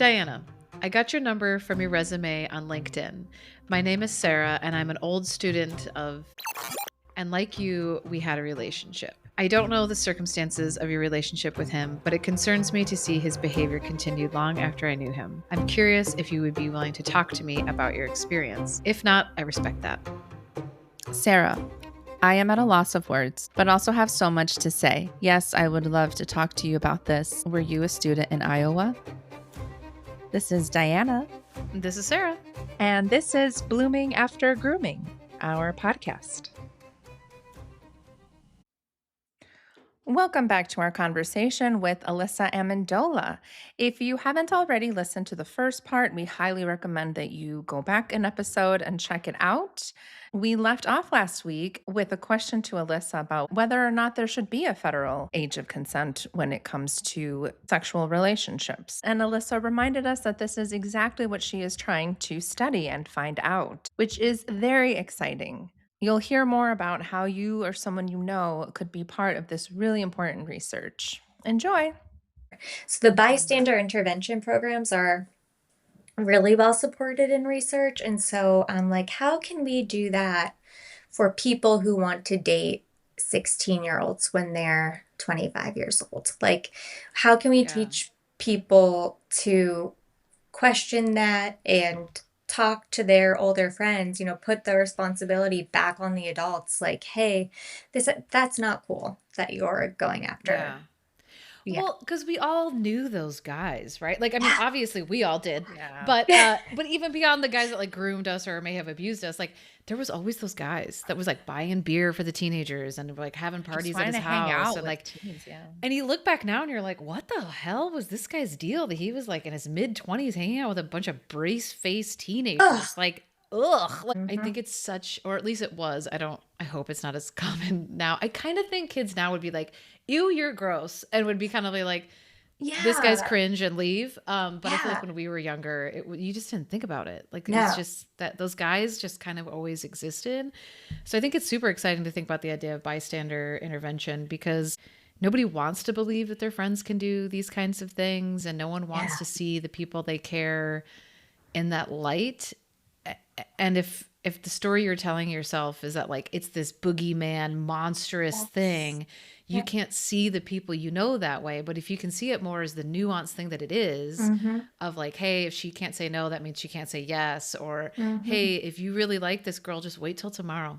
Diana, I got your number from your resume on LinkedIn. My name is Sarah, and I'm an old student of, and like you, we had a relationship. I don't know the circumstances of your relationship with him, but it concerns me to see his behavior continued long after I knew him. I'm curious if you would be willing to talk to me about your experience. If not, I respect that. Sarah, I am at a loss of words, but also have so much to say. Yes, I would love to talk to you about this. Were you a student in Iowa? This is Diana. This is Sarah. And this is Blooming After Grooming, our podcast. Welcome back to our conversation with Alyssa Amendola. If you haven't already listened to the first part, we highly recommend that you go back an episode and check it out. We left off last week with a question to Alyssa about whether or not there should be a federal age of consent when it comes to sexual relationships. And Alyssa reminded us that this is exactly what she is trying to study and find out, which is very exciting. You'll hear more about how you or someone you know could be part of this really important research. Enjoy. So the bystander intervention programs are really well supported in research. And so I'm like, how can we do that for people who want to date 16-year-olds when they're 25 years old? Like, how can we teach people to question that and talk to their older friends, put the responsibility back on the adults, like, hey, that's not cool that you're going after. Yeah. Well, because we all knew those guys, right? Like, I mean, obviously we all did, but even beyond the guys that like groomed us or may have abused us, like there was always those guys that was like buying beer for the teenagers and like having parties at his house and like, teens, and you look back now and you're like, what the hell was this guy's deal? That he was like in his mid-20s hanging out with a bunch of brace-faced teenagers, like. Ugh. Like, I think it's such, or at least it was. I hope it's not as common now. I kind of think kids now would be like, ew, you're gross. And would be kind of like, this guy's cringe and leave. But I feel like when we were younger, you just didn't think about it. Like, it's just that those guys just kind of always existed. So I think it's super exciting to think about the idea of bystander intervention because nobody wants to believe that their friends can do these kinds of things. And no one wants to see the people they care in that light. And if the story you're telling yourself is that like it's this boogeyman monstrous thing, you can't see the people you know that way. But if you can see it more as the nuanced thing that it is, of like, hey, if she can't say no, that means she can't say yes. Or hey, if you really like this girl, just wait till tomorrow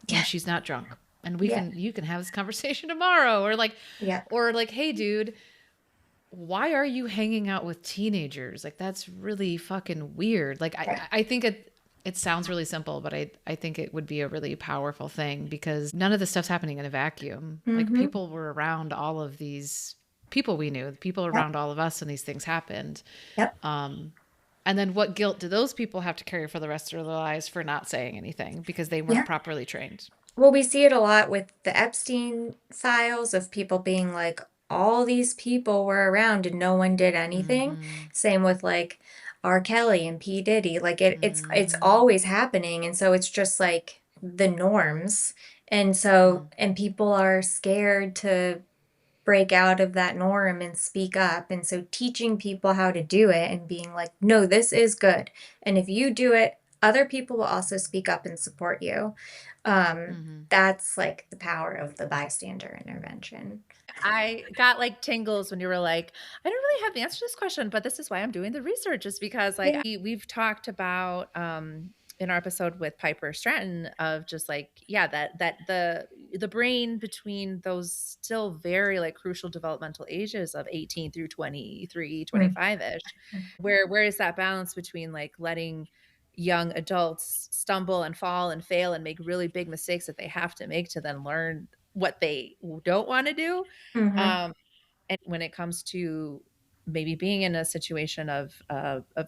when she's not drunk, and you can have this conversation tomorrow. Or like, hey, dude, why are you hanging out with teenagers? Like, that's really fucking weird. Like, I think it sounds really simple, but I think it would be a really powerful thing because none of this stuff's happening in a vacuum. Like, people were around all of these people we knew, people around all of us, and these things happened. And then what guilt do those people have to carry for the rest of their lives for not saying anything because they weren't properly trained? Well, we see it a lot with the Epstein files of people being like, all these people were around and no one did anything. Same with like R. Kelly and P. Diddy. Like it's always happening. And so it's just like the norms. And so, and people are scared to break out of that norm and speak up. And so teaching people how to do it and being like, no, this is good. And if you do it, other people will also speak up and support you. That's like the power of the bystander intervention. I got like tingles when you were like, I don't really have the answer to this question, but this is why I'm doing the research, is because like we've talked about in our episode with Piper Stratton of just like, that the brain between those still very like crucial developmental ages of 18 through 23, 25-ish, where is that balance between like letting young adults stumble and fall and fail and make really big mistakes that they have to make to then learn what they don't want to do. And when it comes to maybe being in a situation of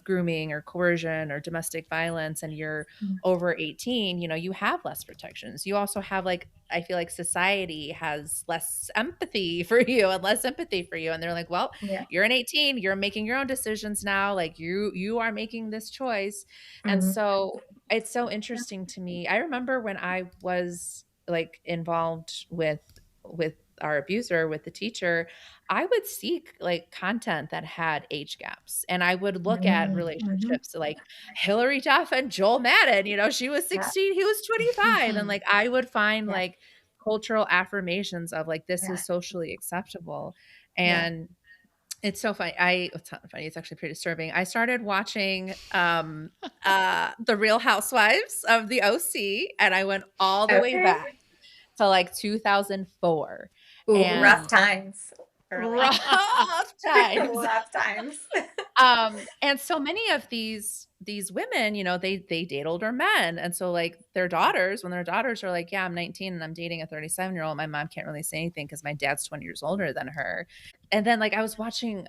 grooming or coercion or domestic violence and you're over 18, you have less protections. You also have like, I feel like society has less empathy for you and less sympathy for you. And they're like, well, you're an 18, you're making your own decisions now. Like you are making this choice. And so it's so interesting to me. I remember when I was like involved with our abuser, with the teacher, I would seek like content that had age gaps, and I would look at Mm-hmm. relationships like Hillary Duff and Joel Madden. She was Yeah. 16, he was 25. And like I would find Yeah. like cultural affirmations of like this Yeah. is socially acceptable. Yeah. And it's so funny. It's not funny. It's actually pretty disturbing. I started watching The Real Housewives of the OC, and I went all the way Okay. back to like 2004. Ooh, And rough times. Early. rough times. Rough times. And so many of these women, they date older men. And so like when their daughters are like, yeah, I'm 19 and I'm dating a 37-year-old, my mom can't really say anything because my dad's 20 years older than her. And then like I was watching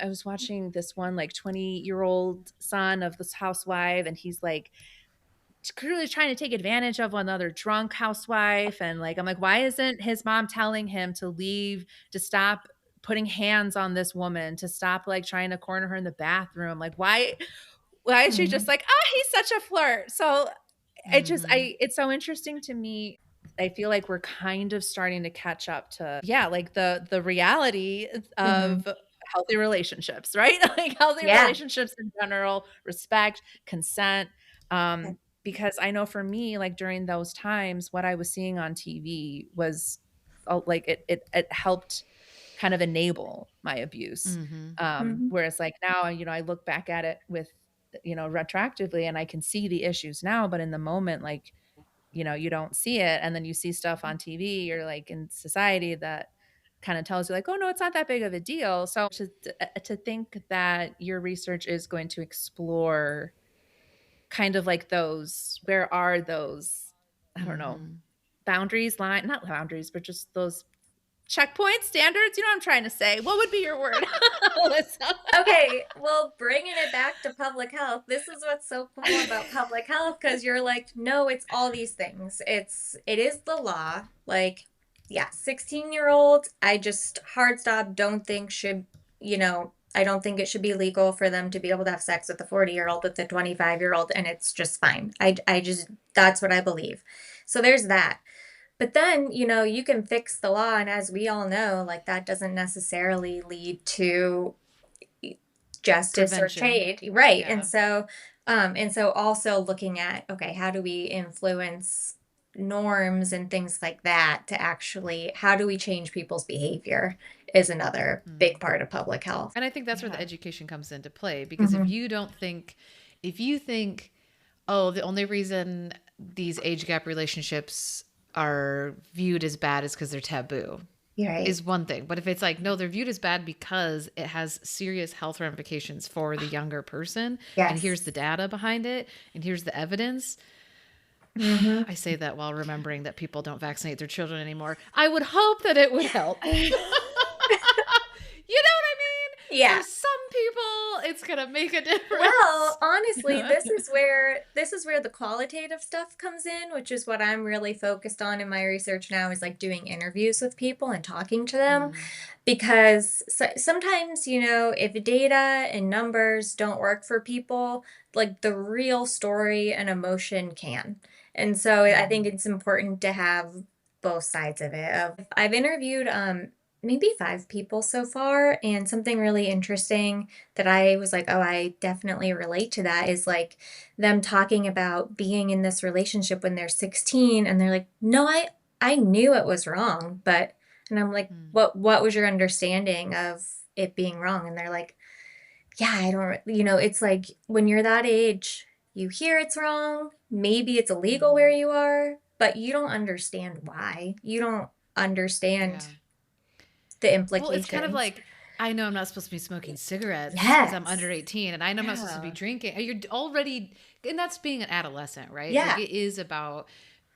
this one like 20-year-old son of this housewife, and he's like clearly trying to take advantage of another drunk housewife. And like I'm like, why isn't his mom telling him to leave, to stop putting hands on this woman, to stop like trying to corner her in the bathroom? Like why is she just like, oh, he's such a flirt? So it's so interesting to me. I feel like we're kind of starting to catch up to like the reality of healthy relationships, right? Like healthy relationships in general, respect, consent. Because I know for me, like during those times, what I was seeing on TV was like it helped kind of enable my abuse. Whereas like now, I look back at it with, retroactively, and I can see the issues now, but in the moment, like, you don't see it. And then you see stuff on TV or like in society that kind of tells you like, oh no, it's not that big of a deal. So to think that your research is going to explore kind of like where are those, I don't know, not boundaries, but just those checkpoint standards. You know what I'm trying to say? What would be your word, Alyssa? Okay, well, bringing it back to public health, this is what's so cool about public health, because you're like, no, it's all these things. It is the law. Like, yeah, 16-year-old, I just hard stop, don't think should, I don't think it should be legal for them to be able to have sex with a 40-year-old, with a 25-year-old, and it's just fine. I just, that's what I believe. So there's that. But then, you can fix the law, and as we all know, like that doesn't necessarily lead to justice Prevention. or change, right? Yeah. And so also looking at, okay, how do we influence norms and things like that to actually, how do we change people's behavior is another big part of public health. And I think that's where the education comes into play, because if you think, oh, the only reason these age gap relationships are viewed as bad is because they're taboo, right, is one thing. But if it's like, no, they're viewed as bad because it has serious health ramifications for the younger person, and here's the data behind it, and here's the evidence. I say that while remembering that people don't vaccinate their children anymore. I would hope that it would help. You know what I mean? Yeah. For some people, it's gonna make a difference. Well, honestly, this is where the qualitative stuff comes in, which is what I'm really focused on in my research now, is like doing interviews with people and talking to them. Because sometimes, if data and numbers don't work for people, like the real story and emotion can. And so I think it's important to have both sides of it. I've interviewed maybe 5 people so far, and something really interesting that I was like, oh, I definitely relate to that, is like them talking about being in this relationship when they're 16, and they're like, no, I knew it was wrong, but, and I'm like, what was your understanding of it being wrong? And they're like, yeah, I don't, it's like when you're that age, you hear it's wrong, maybe it's illegal where you are, but you don't understand why. You don't understand the implications. Well, it's kind of like, I know I'm not supposed to be smoking cigarettes because I'm under 18, and I know I'm not supposed to be drinking. You're already, and that's being an adolescent, right? Yeah. Like it is about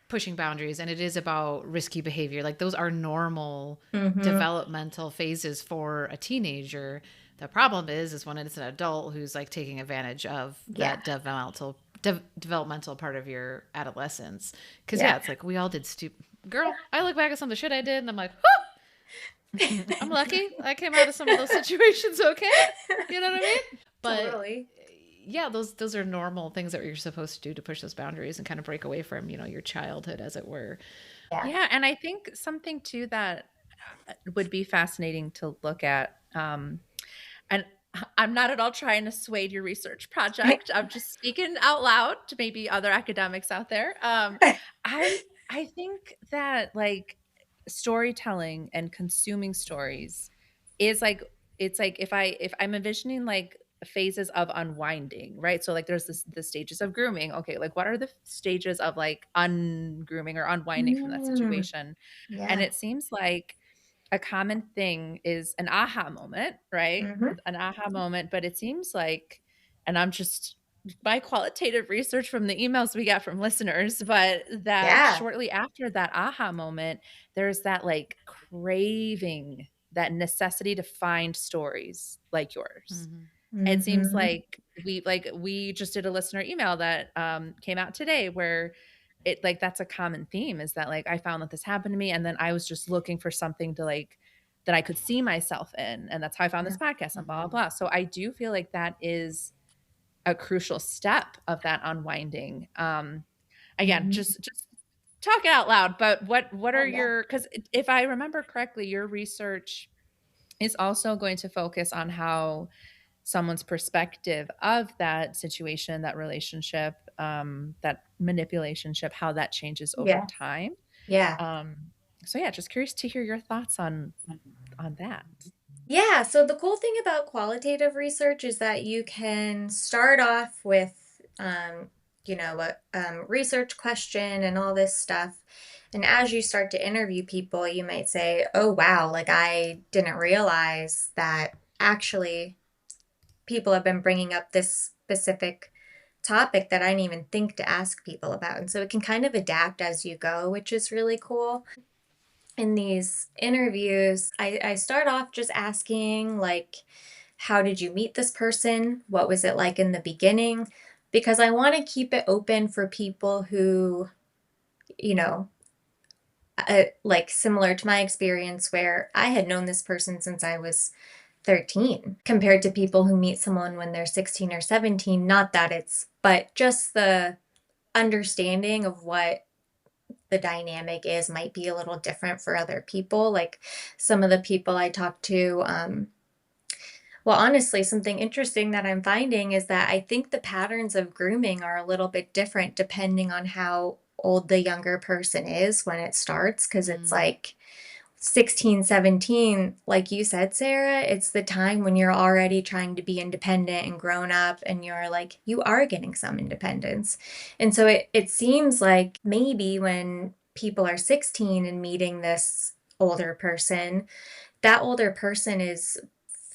pushing boundaries, and it is about risky behavior. Like those are normal developmental phases for a teenager. The problem is when it's an adult who's like taking advantage of that developmental part of your adolescence. Because it's like we all did stupid. Girl, I look back at some of the shit I did, and I'm like, whoo! I'm lucky I came out of some of those situations okay. You know what I mean? But totally. Yeah, those are normal things that you're supposed to do to push those boundaries and kind of break away from, your childhood, as it were. Yeah. And I think something too that would be fascinating to look at. And I'm not at all trying to sway your research project. I'm just speaking out loud to maybe other academics out there. I I think that like storytelling and consuming stories is like, it's like if I'm envisioning like phases of unwinding, right? So like there's the stages of grooming. Okay, like what are the stages of like ungrooming or unwinding from that Mm, situation? And yeah. it seems like a common thing is an aha moment, right? Hmm. An aha moment, but it seems like, and I'm just my qualitative research from the emails we got from listeners, but that Yeah. shortly after that aha moment, there's that like craving, that necessity to find stories like yours. Mm-hmm. It seems Hmm. like we just did a listener email that came out today where it like that's a common theme, is that like I found that this happened to me and then I was just looking for something to like that I could see myself in, and that's how I found this Yeah. podcast and blah blah Mm-hmm. blah. So I do feel like that is a crucial step of that unwinding. Again, Hmm. just talk it out loud, but what Oh, are yeah. your, because if I remember correctly, your research is also going to focus on how someone's perspective of that situation, that relationship, that manipulationship, how that changes over Yeah. time. Yeah. Um, so yeah, just curious to hear your thoughts on that. Yeah, so the cool thing about qualitative research is that you can start off with, a research question and all this stuff. And as you start to interview people, you might say, oh, wow, like I didn't realize that actually people have been bringing up this specific topic that I didn't even think to ask people about. And so it can kind of adapt as you go, which is really cool. In these interviews, I start off just asking, like, how did you meet this person? What was it like in the beginning? Because I want to keep it open for people who, you know, like similar to my experience where I had known this person since I was 13, compared to people who meet someone when they're 16 or 17. Not that it's, but just the understanding of what the dynamic is might be a little different for other people. Like some of the people I talk to, well, honestly, something interesting that I'm finding is that I think the patterns of grooming are a little bit different depending on how old the younger person is when it starts. Cause it's Mm. like 16, 17, like you said, Sarah, it's the time when you're already trying to be independent and grown up and you're like, you are getting some independence. And so it seems like maybe when people are 16 and meeting this older person, that older person is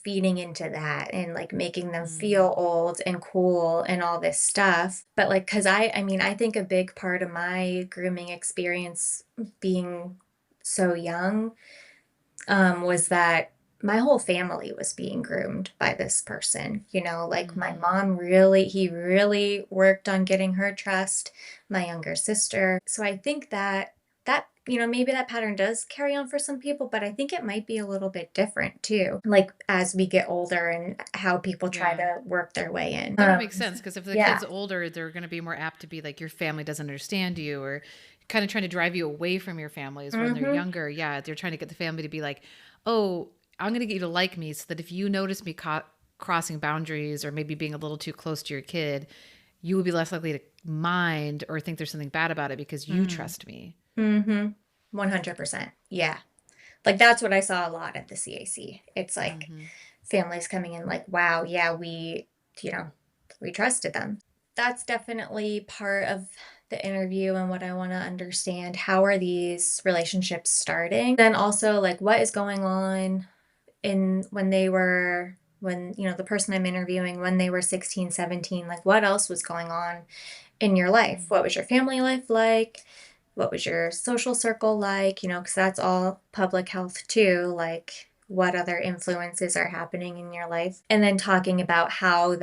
feeding into that and like making them Mm. feel old and cool and all this stuff. But like, cause I mean, I think a big part of my grooming experience being so young was that my whole family was being groomed by this person. You know, like my Mm-hmm. mom really, he really worked on getting her trust, my younger sister. So I think that maybe that pattern does carry on for some people, but I think it might be a little bit different too. Like as we get older and how people try Yeah. to work their way in. That would make sense because if the Yeah. kid's older, they're going to be more apt to be like your family doesn't understand you or kind of trying to drive you away from your families when they're Mm-hmm. younger. Yeah, they're trying to get the family to be like, "Oh, I'm going to get you to like me so that if you notice me crossing boundaries or maybe being a little too close to your kid, you will be less likely to mind or think there's something bad about it because you trust me." Mm-hmm. 100%. Yeah. Like that's what I saw a lot at the CAC. It's like Mm-hmm. families coming in like, wow, yeah, you know, we trusted them. That's definitely part of the interview and what I want to understand. How are these relationships starting? Then also like what is going on in when the person I'm interviewing when they were 16, 17, like what else was going on in your life? What was your family life like? What was your social circle like? Because that's all public health too. Like, what other influences are happening in your life? And then talking about how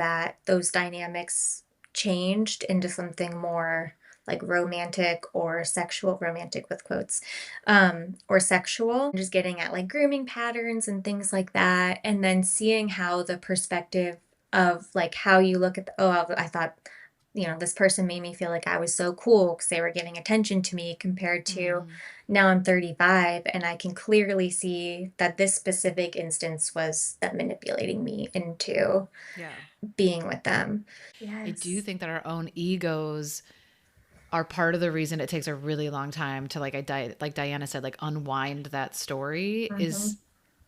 those dynamics changed into something more like romantic or sexual, romantic with quotes, or sexual, just getting at like grooming patterns and things like that. And then seeing how the perspective of like how you look at oh, I thought this person made me feel like I was so cool because they were giving attention to me compared to now I'm 35 and I can clearly see that this specific instance was them manipulating me into Yeah. being with them. I do Yes. think that our own egos are part of the reason it takes a really long time to, like like Diana said, like unwind that story, Mm-hmm. is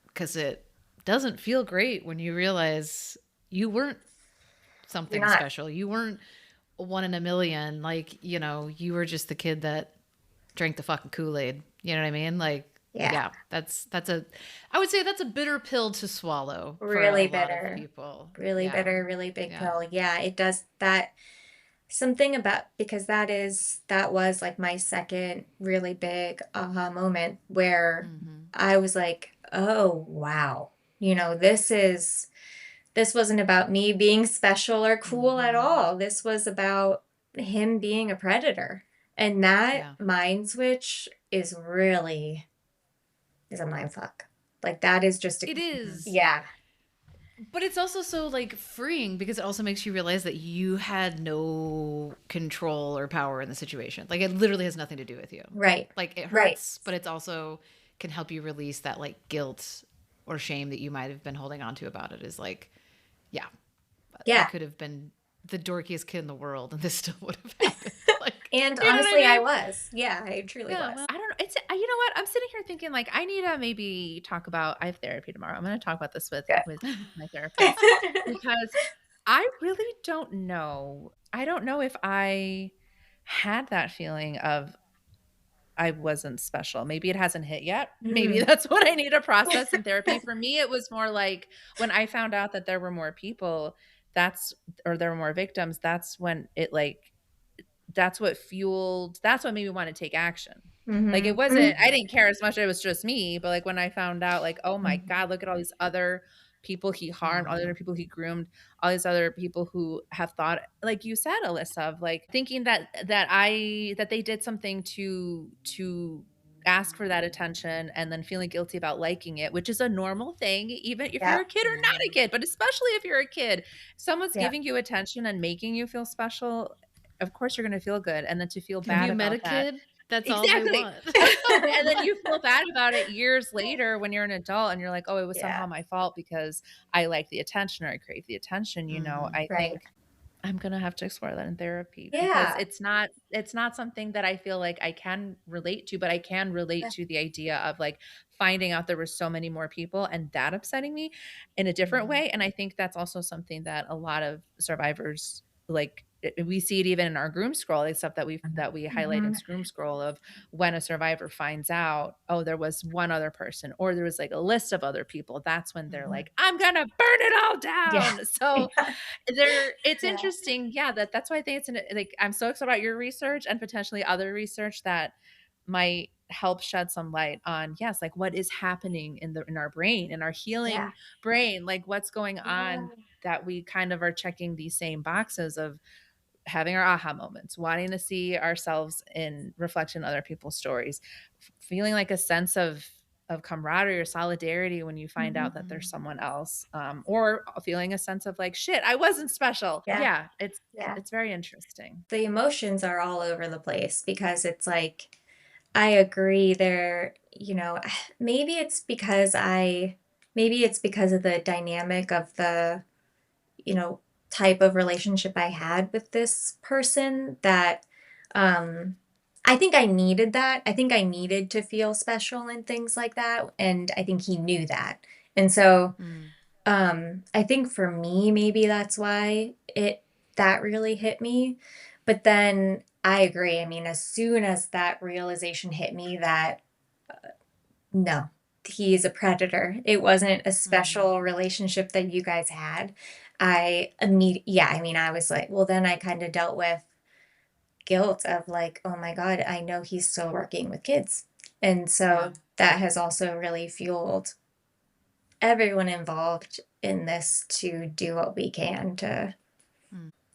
because it doesn't feel great when you realize you weren't You're something not. special. You weren't a one in a million. Like, you were just the kid that drank the fucking Kool-Aid. You know what I mean? Like, Yeah. yeah, I would say that's a bitter pill to swallow for a Really lot of bitter. people. Really Yeah. bitter, really big Yeah. pill. Yeah, it does that. Something about, because that was like my second really big aha moment where I was like, oh wow, this wasn't about me being special or cool at all. This was about him being a predator. And that Yeah. mind switch is a mind fuck. Like that is just It is. yeah. But it's also so, like, freeing because it also makes you realize that you had no control or power in the situation. Like, it literally has nothing to do with you. Right. Like, it Right. hurts, but it's also can help you release that, like, guilt or shame that you might have been holding on to about it. Is like, yeah, I Yeah. could have been the dorkiest kid in the world and this still would have happened. Like, And you know what I honestly, I mean? was. Yeah, I truly Yeah, was. well, I don't know. It's you know what? I'm sitting here thinking like I need to maybe talk about I have therapy tomorrow. I'm going to talk about this with my therapist because I really don't know. I don't know if I had that feeling of I wasn't special. Maybe it hasn't hit yet. Maybe Mm. that's what I need to process in therapy. For me, it was more like when I found out that there were more people, that's or there were more victims, that's when it like that's what made me want to take action. Like it Mhm. wasn't I Mhm. didn't care as much it was just me, but like when I found out like, oh my Mhm. God, look at all these other people he harmed, all the other people he groomed, all these other people who have thought, like you said, Alyssa, of like thinking that they did something to ask for that attention and then feeling guilty about liking it, which is a normal thing, even if you're Yeah. a kid or not a kid, but especially if you're a kid. Someone's Yeah. giving you attention and making you feel special, of course you're gonna feel good, and then to feel have bad you met a about that. kid? That's all they Exactly. want. And then you feel bad about it years later when you're an adult and you're like, "Oh, it was Yeah. somehow my fault because I like the attention or I crave the attention," I Right. think I'm gonna have to explore that in therapy because Yeah. it's not something that I feel like I can relate to, but I can relate to the idea of, like, finding out there were so many more people and that upsetting me in a different way, and I think that's also something that a lot of survivors, like, we see it even in our groom scroll, like, stuff that we highlight in Mhm. groom scroll of when a survivor finds out, "Oh, there was one other person," or there was, like, a list of other people, that's when they're like, "I'm gonna burn it all Yeah. down." So it's Yeah. interesting, yeah, that's why I think like I'm so excited about your research and potentially other research that might help shed some light on, yes, like what is happening in our brain, in our Yeah. healing brain, like what's going on, Yeah. that we kind of are checking these same boxes of having our aha moments, wanting to see ourselves in reflection in other people's stories, feeling like a sense of camaraderie or solidarity when you find Mhm. out that there's someone else, or feeling a sense of like, shit, I wasn't special. Yeah. Yeah, it's Yeah. it's very interesting. The emotions are all over the place because it's like I agree there, maybe it's because maybe it's because of the dynamic of the, you know, type of relationship I had with this person that um I think I needed that. I think I needed to feel special and things like that, and I think he knew that. And so I think for me maybe that's why it that really hit me. But then I agree. I mean, as soon as that realization hit me that no, he is a predator. It wasn't a special relationship that you guys had. Yeah, I mean, I was like, well, then I kind of dealt with guilt of like, oh my God, I know he's still working with kids. And Yeah. so that has also really fueled everyone involved in this to do what we can to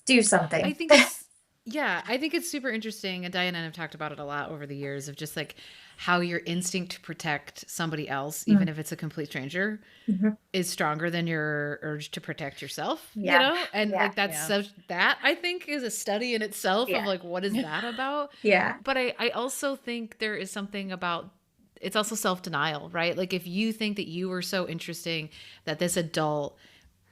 do I something. think it's Yeah, I think it's super interesting. And Diana and I have talked about it a lot over the years of just like how your instinct to protect somebody else, even if it's a complete stranger, Mhm. is stronger than your urge to protect yourself, you Yeah. know? And Yeah. like that's Yeah. such that I think is a study in itself of Yeah. like what is that about? Yeah. But I also think there is something about it's also self-denial, right? Like if you think that you were so interesting that this adult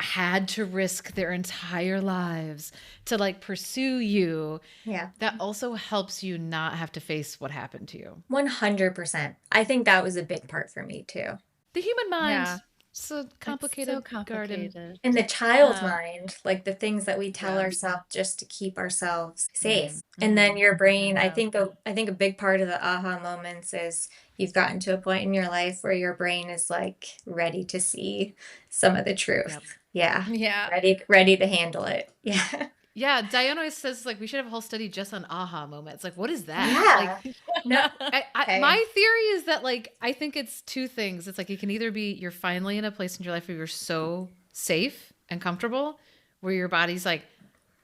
had to risk their entire lives to like pursue you, Yeah. that also helps you not have to face what happened to you. 100%. I think that was a big part for me too. The human Yeah. mind, it's a It's so complicated garden. complicated. And the child Um, mind, like the things that we tell yeah. ourselves just to keep ourselves safe. And then Mm-hmm. your brain, Yeah. I think a big part of the aha moments is you've gotten to a point in your life where your brain is like ready to see some of the truth. Yep. Yeah. Yeah. Ready to handle it. Yeah. Yeah, Diana always says like we should have a whole study just on aha moments. Like, what is that? Like, Yeah. No. Okay. my theory is that like I think it's two things. It's like it can either be you're finally in a place in your life where you're so safe and comfortable, where your body's like,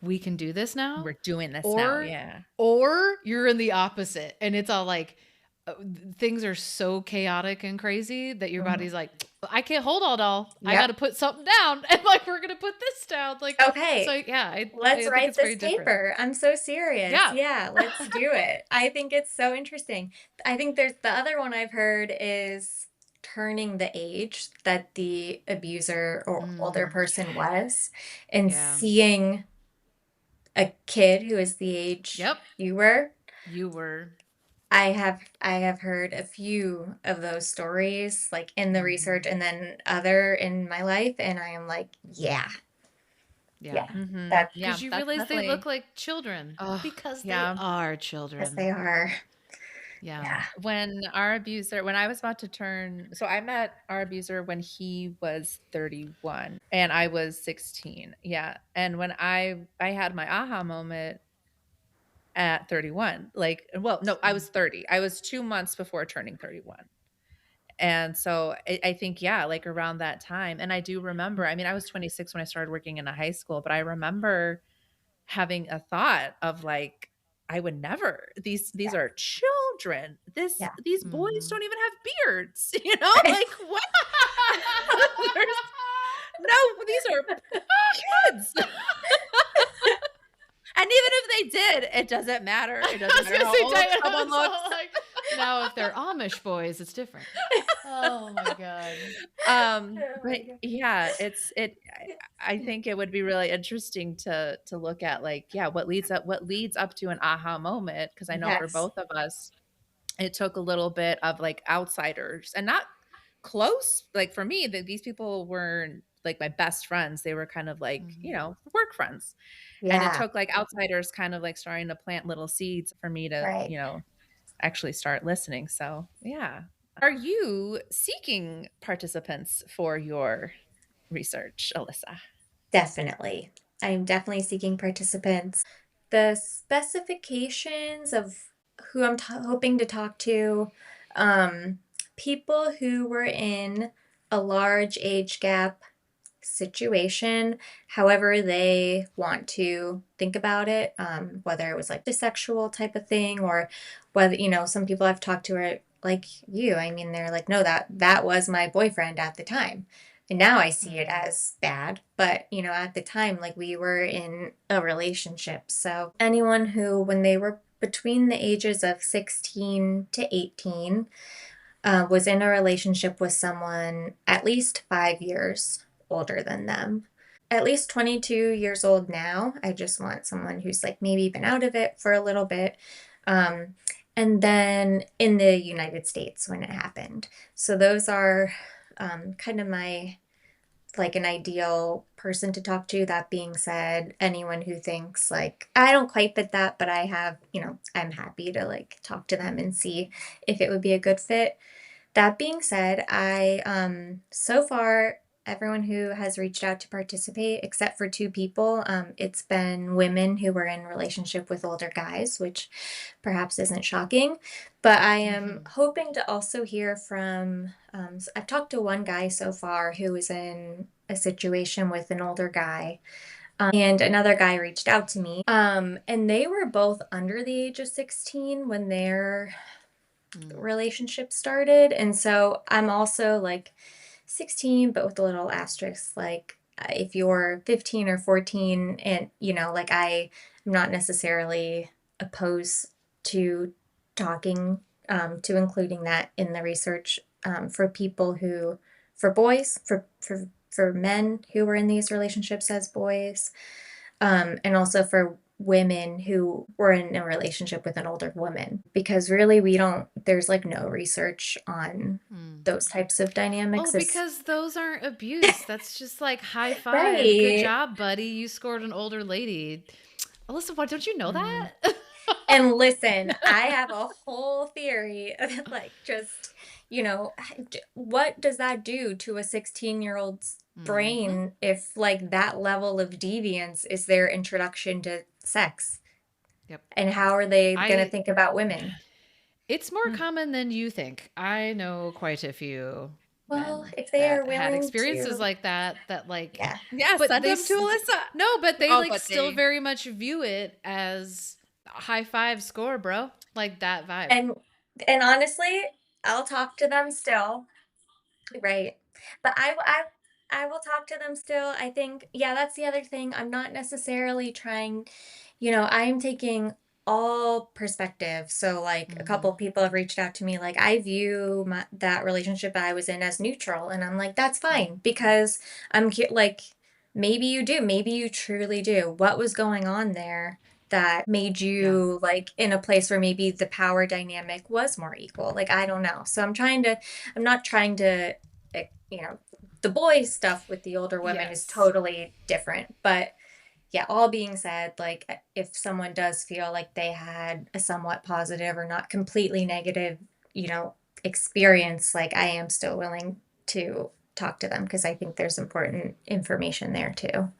we can do this now, We're doing this now. or Yeah. or you're in the opposite, and it's all like things are so chaotic and crazy that your Mhm. body's like, I can't hold all. I Yep. got to put something down, and like we're gonna put this down. Like, so Okay. yeah, Let's I think write it's very this different. paper. I'm so serious. Yeah. Yeah, let's do it. I think it's so interesting. I think there's the other one I've heard is turning the age that the abuser or older Mm, person was and yeah. seeing a kid who is the age Yep. you were. You were. I have heard a few of those stories like in the research and then other in my life and I am like, yeah, Yeah. yeah. That's Yeah. Because you That's realize they look definitely. like children Oh, because they yeah. are yes children. they are. Yeah. Yeah. When I was about to turn, so I met our abuser when he was 31 and I was 16. Yeah. And when I had my aha moment at 31, like, well, no, I was 30. I was 2 months before turning 31. And so I think, yeah, like around that time. And I do remember, I mean, I was 26 when I started working in a high school, but I remember having a thought of like, I would never, these Yeah. are children. Yeah. These boys don't even have beards, you know, like what? There's no, these are kids. And even if they did, it doesn't matter. It I doesn't was matter gonna how say, old Diana someone was all looks. like, now if they're Amish boys, it's different. Oh my god. Oh my But God. yeah, I think it would be really interesting to look at like, yeah, what leads up to an aha moment. Cause I know for Yes. both of us, it took a little bit of like outsiders and not close. Like for me, that these people weren't like my best friends. They were kind of like, work friends. And it Yeah. took like outsiders kind of like starting to plant little seeds for me to, Right. actually start listening. So, yeah. Are you seeking participants for your research, Alyssa? Definitely. I'm definitely seeking participants. The specifications of who I'm hoping to talk to, um, people who were in a large age gap situation, however they want to think about it, whether it was like the sexual type of thing or whether, some people I've talked to are like you. I mean, they're like, no, that was my boyfriend at the time. And now I see it as bad. But, at the time, like we were in a relationship. So anyone who, when they were between the ages of 16 to 18, was in a relationship with someone at least 5 years older than them. At least 22 years old now. I just want someone who's like maybe been out of it for a little bit. Um, and then in the United States when it happened. So those are kind of my like an ideal person to talk to. That being said, anyone who thinks like I don't quite fit that, but I have, I'm happy to like talk to them and see if it would be a good fit. That being said, I so far everyone who has reached out to participate, except for two people, it's been women who were in relationship with older guys, which perhaps isn't shocking. But I am hoping to also hear from. I've talked to one guy so far who was in a situation with an older guy, And another guy reached out to me. And they were both under the age of 16 when their relationship started. And so I'm also like 16, but with a little asterisk, like if you're 15 or 14, and like I'm not necessarily opposed to talking, to including that in the research, for people who, for boys, for men who were in these relationships as boys, and also for women who were in a relationship with an older woman, because really there's like no research on those types of dynamics. Oh, because those aren't abuse. That's just like high five. Good Right. job, buddy. You scored an older lady. Alyssa, what, don't you know that? And listen, I have a whole theory of like just, what does that do to a 16-year-old's brain if like that level of deviance is their introduction to sex? Yep. And how are they going to think about women? It's more common than you think. I know quite a few Well, men if they are that had willing experiences to, like that, like, yeah. Yeah, but send they, them to Alyssa. no, but they Oh, like but still they- very much view it as a high five score, bro. Like that vibe. And honestly, I'll talk to them still. Right. But I will talk to them still. I think, yeah, that's the other thing. I'm not necessarily trying, I'm taking all perspective. So like a couple people have reached out to me, like I view that relationship I was in as neutral, and I'm like, that's fine, because like, maybe you do, maybe you truly do. What was going on there that made you like in a place where maybe the power dynamic was more equal? Like, I don't know. So I'm not trying to, the boys stuff with the older women is totally different. But yeah, all being said, like if someone does feel like they had a somewhat positive or not completely negative, experience, like I am still willing to talk to them, because I think there's important information there too.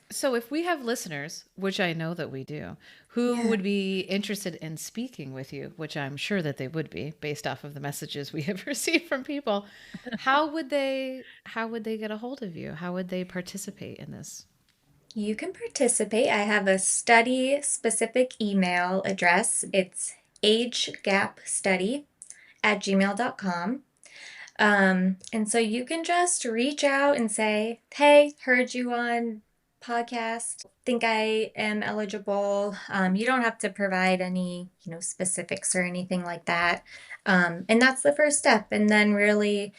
So if we have listeners, which I know that we do, who would be interested in speaking with you, which I'm sure that they would be based off of the messages we have received from people, how would they get a hold of you? How would they participate in this? You can participate. I have a study specific email address. It's agegapstudy@gmail.com. And so you can just reach out and say, hey, heard you on podcast, think I am eligible. You don't have to provide any, specifics or anything like that. And that's the first step. And then really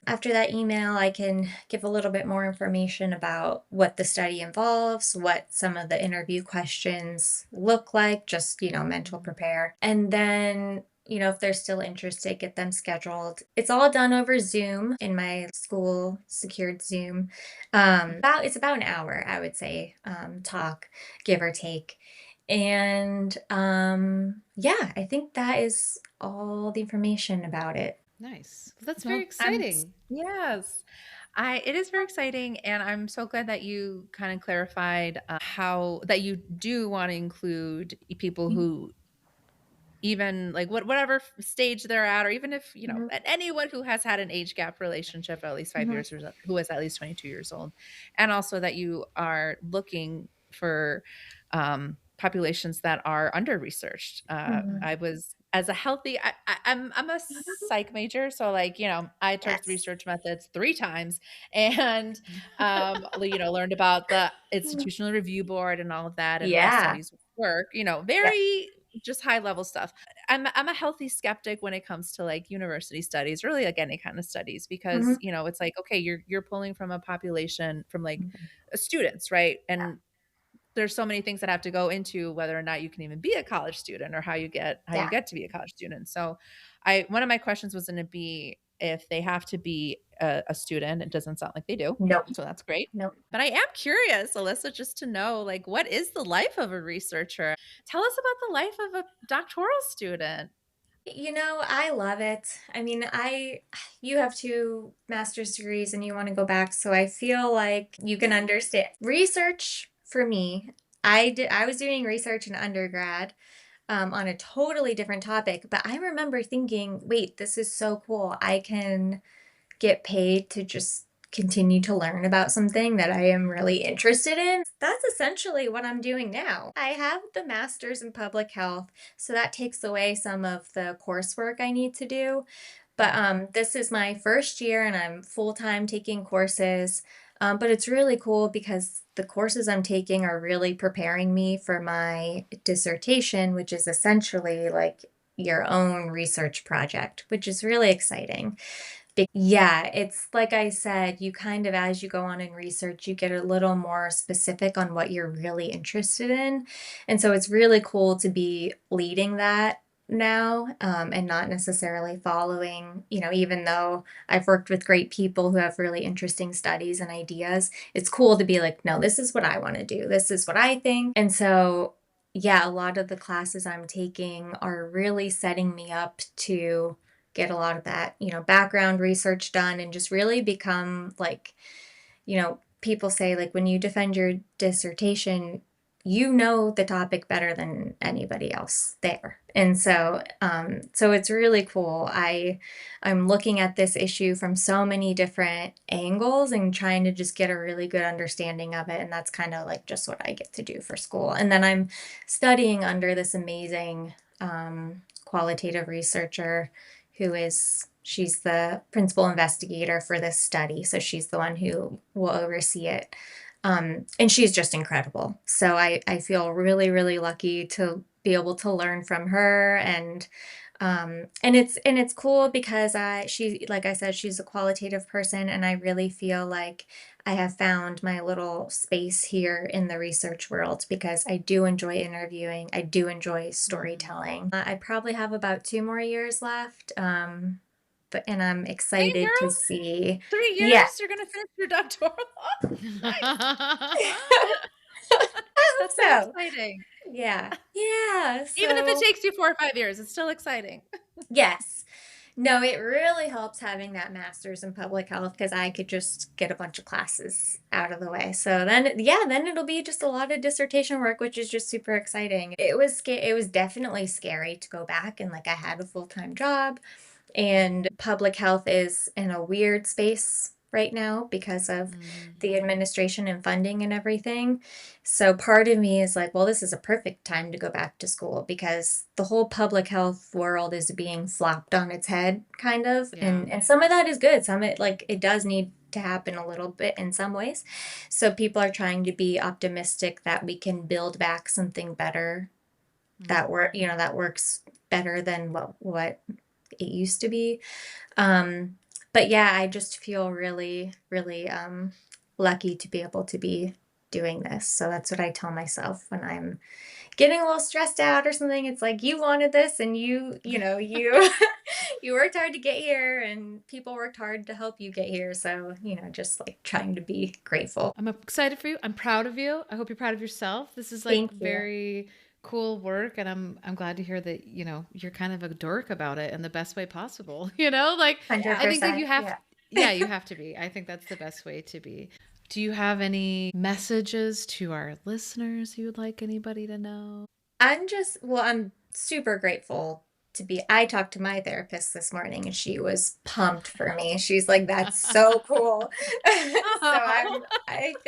after that email, I can give a little bit more information about what the study involves, what some of the interview questions look like, just, mental prepare. And then, if they're still interested, get them scheduled. It's all done over Zoom in my school secured Zoom. It's about an hour, I would say, talk, give or take. And yeah, I think that is all the information about it. Nice. That's Well, very exciting. Yes. It is very exciting, and I'm so glad that you kind of clarified how that you do want to include people who even like whatever stage they're at, or even if anyone who has had an age gap relationship of at least 5 years, or who is at least 22 years old, and also that you are looking for populations that are under researched. I was as a healthy I'm a psych major, so like I took Yes. research methods 3 times, and learned about the institutional review board and all of that, and raw studies work, very just high level stuff. I'm a healthy skeptic when it comes to like university studies, really like any kind of studies, because it's like, okay, you're pulling from a population, from like students, right? And there's so many things that have to go into whether or not you can even be a college student, or how you get to be a college student. So one of my questions was going to be if they have to be a student. It doesn't sound like they do. Nope. So that's great. Nope. But I am curious, Alyssa, just to know, like, what is the life of a researcher? Tell us about the life of a doctoral student. I love it. I mean, you have 2 master's degrees and you want to go back, so I feel like you can understand. Research for me, I was doing research in undergrad, on a totally different topic, but I remember thinking, wait, this is so cool. I can get paid to just continue to learn about something that I am really interested in. That's essentially what I'm doing now. I have the master's in public health, so that takes away some of the coursework I need to do. But this is my first year and I'm full time taking courses. But it's really cool because the courses I'm taking are really preparing me for my dissertation, which is essentially like your own research project, which is really exciting. Yeah, it's like I said, you kind of, as you go on in research, you get a little more specific on what you're really interested in. And so it's really cool to be leading that now, and not necessarily following, even though I've worked with great people who have really interesting studies and ideas, it's cool to be like, no, this is what I want to do. This is what I think. And so, yeah, a lot of the classes I'm taking are really setting me up to get a lot of that, background research done and just really become like, people say like when you defend your dissertation, you know the topic better than anybody else there. And so it's really cool. I'm looking at this issue from so many different angles and trying to just get a really good understanding of it. And that's kind of like just what I get to do for school. And then I'm studying under this amazing qualitative researcher she's the principal investigator for this study. So she's the one who will oversee it. And she's just incredible. So I feel really, really lucky to be able to learn from her. And it's cool because like I said, she's a qualitative person, and I really feel like I have found my little space here in the research world because I do enjoy interviewing. I do enjoy storytelling. I probably have about 2 more years left. And I'm Dang, excited to girl, see. 3 years, Yeah. you're gonna finish your doctoral. I hope That's so so. exciting. Yeah. Yeah. Even if it So, takes you 4 or 5 years, it's still exciting. yes. No, it really helps having that master's in public health because I could just get a bunch of classes out of the way. So then, yeah, then it'll be just a lot of dissertation work, which is just super exciting. It was definitely scary to go back, and like I had a full-time job, and public health is in a weird space right now because of the administration and funding and everything. So part of me is like, well, this is a perfect time to go back to school because the whole public health world is being flopped on its head, kind of. Yeah. And some of that is good. Some of it, like, it does need to happen a little bit in some ways. So people are trying to be optimistic that we can build back something better that works better than what it used to be. But yeah, I just feel really, really lucky to be able to be doing this. So that's what I tell myself when I'm getting a little stressed out or something. It's like, you wanted this, and you you worked hard to get here, and people worked hard to help you get here. So, just like trying to be grateful. I'm excited for you. I'm proud of you. I hope you're proud of yourself. This is like Thank you. very cool work, and I'm glad to hear that, you're kind of a dork about it in the best way possible. Like I think that 100%. you have Yeah. yeah, you have to be. I think that's the best way to be. Do you have any messages to our listeners you would like anybody to know? I'm super grateful to be. I talked to my therapist this morning and she was pumped for me. She's like, that's so cool. So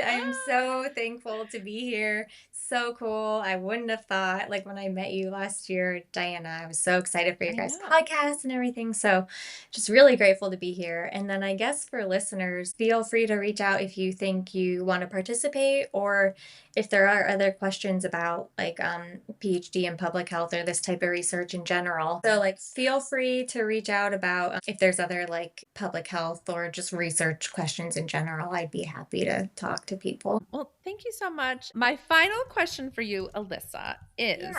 I'm so thankful to be here. So cool. I wouldn't have thought, like when I met you last year, Diana, I was so excited for your I guys' know. podcast and everything. So just really grateful to be here. And then I guess for listeners, feel free to reach out if you think you want to participate, or if there are other questions about like PhD in public health or this type of research in general. So like feel free to reach out about if there's other like public health or just research questions in general. I'd be happy to talk to people. Well, thank you so much. My final question for you, Alyssa, is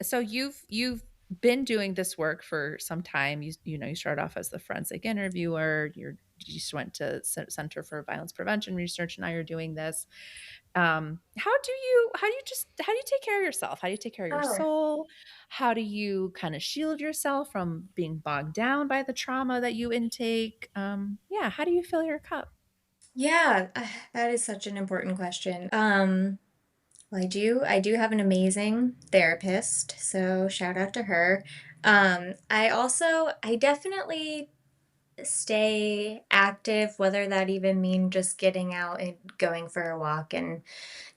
so you've been doing this work for some time. You started off as the forensic interviewer. You just went to Center for Violence Prevention Research, and now you're doing this. How do you take care of yourself? How do you take care of your Oh, soul? How do you kind of shield yourself from being bogged down by the trauma that you intake? Yeah, how do you fill your cup? yeah, that is such an important question. Well, I do have an amazing therapist, so shout out to her. I definitely stay active, whether that even mean just getting out and going for a walk and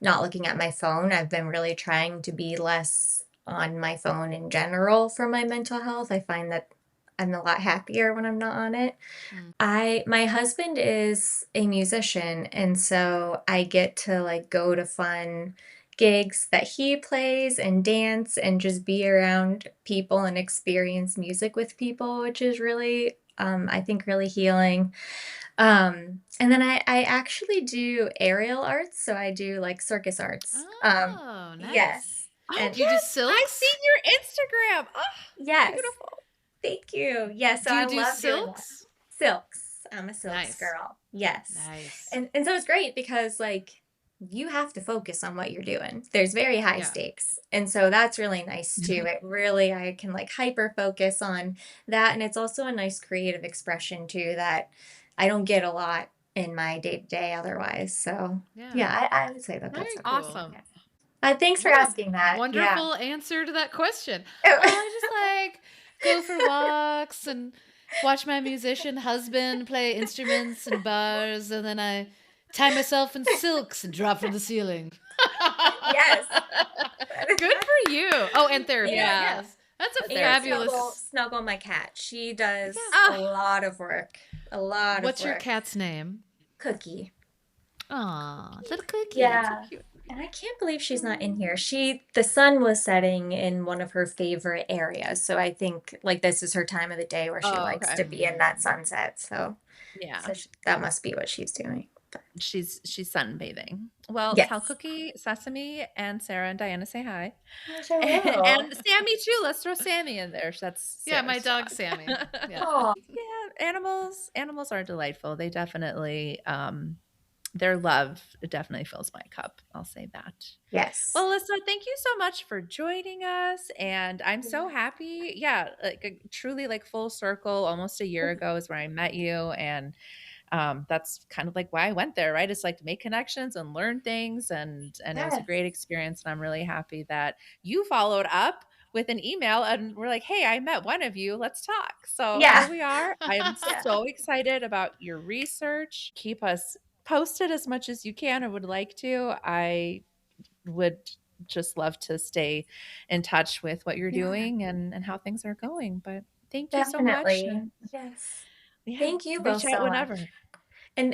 not looking at my phone. I've been really trying to be less on my phone in general for my mental health. I find that I'm a lot happier when I'm not on it. Mm. My husband is a musician, and so I get to like go to fun gigs that he plays and dance and just be around people and experience music with people, which is really I think really healing. And then I actually do aerial arts, so I do like circus arts. Oh, nice. Yes. Oh, And Do you do yes, I've silks? seen your Instagram. Oh, yes. beautiful. Thank you. Yes, so Do I you do love doing that. silks? Silks. I'm a silks Nice. girl. Yes. Nice. And so it's great because like you have to focus on what you're doing. There's very high Yeah. stakes. And so that's really nice too. It really I can like hyper focus on that, and it's also a nice creative expression too that I don't get a lot in my day-to-day otherwise. So Yeah. yeah, I would say that Very that's cool. Awesome. thanks for What a asking that. Yeah. wonderful answer to that question. Oh. I just like go for walks and watch my musician husband play instruments in bars, and then I tie myself in silks and drop from the ceiling. Yes. Good for you. Oh, and therapy. Yeah. Yes. That's a And fabulous. snuggle my cat. She does Yeah. a lot of work. A lot What's of your work. cat's name? Cookie. Aw, little Cookie. Yeah. So cute. And I can't believe she's not in here. The sun was setting in one of her favorite areas. So I think like this is her time of the day where she Oh, likes okay. to be in that sunset. So, Yeah. that must be what she's doing. But She's sunbathing. Well, yes. tell Cookie, Sesame, and Sarah and Diana say hi. Yes, I will. And Sammy too. Let's throw Sammy in there. That's Yeah, my Sarah's dog Sammy. Yeah. Aw. Yeah, animals are delightful. They definitely their love definitely fills my cup. I'll say that. Yes. Well, Alyssa, thank you so much for joining us, and I'm so happy. Yeah, like truly like full circle. Almost a year ago is where I met you, and that's kind of like why I went there, right? It's like to make connections and learn things, and it was a Yes. great experience, and I'm really happy that you followed up with an email and we're like, hey, I met one of you, let's talk. So Yeah. here we are. I am Yeah. so excited about your research. Keep us posted as much as you can. I would like to. I would just love to stay in touch with what you're Yeah. doing and how things are going. But thank you so much. Definitely. And Yes. yeah, Thank you reach both out so whenever. much. And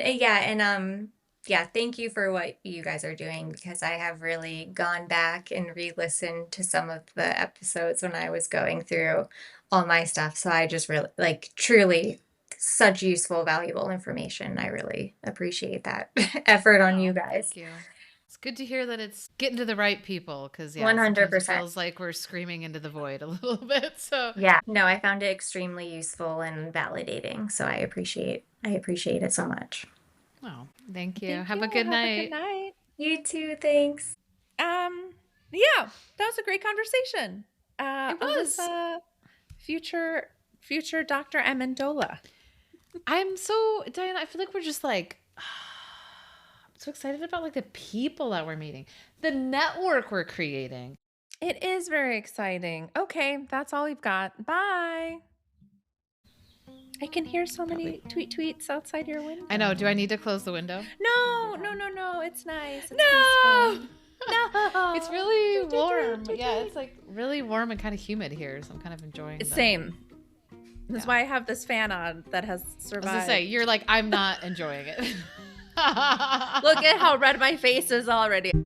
yeah, thank you for what you guys are doing because I have really gone back and re-listened to some of the episodes when I was going through all my stuff. So I just really like truly such useful, valuable information. I really appreciate that effort on you guys. Thank you. It's good to hear that it's getting to the right people because, yeah, 100%. sometimes it feels like we're screaming into the void a little bit. So Yeah, no, I found it extremely useful and validating. So I appreciate it so much. oh, thank you. Thank Have you. a good Have night. a good night. You too, thanks. Yeah, that was a great conversation. It was. Alyssa, future Dr. Amendola. I'm so, Diana, I feel like we're just like, I'm so excited about like the people that we're meeting, the network we're creating. It is very exciting. Okay, that's all we've got. Bye. I can hear so many tweets outside your window. I know. Do I need to close the window? No. It's nice. It's No. peaceful. No. It's really warm. Yeah, it's like really warm and kind of humid here, so I'm kind of enjoying it. Same. This is why I have this fan on that has survived. I was gonna say, you're like, I'm not enjoying it. Look at how red my face is already.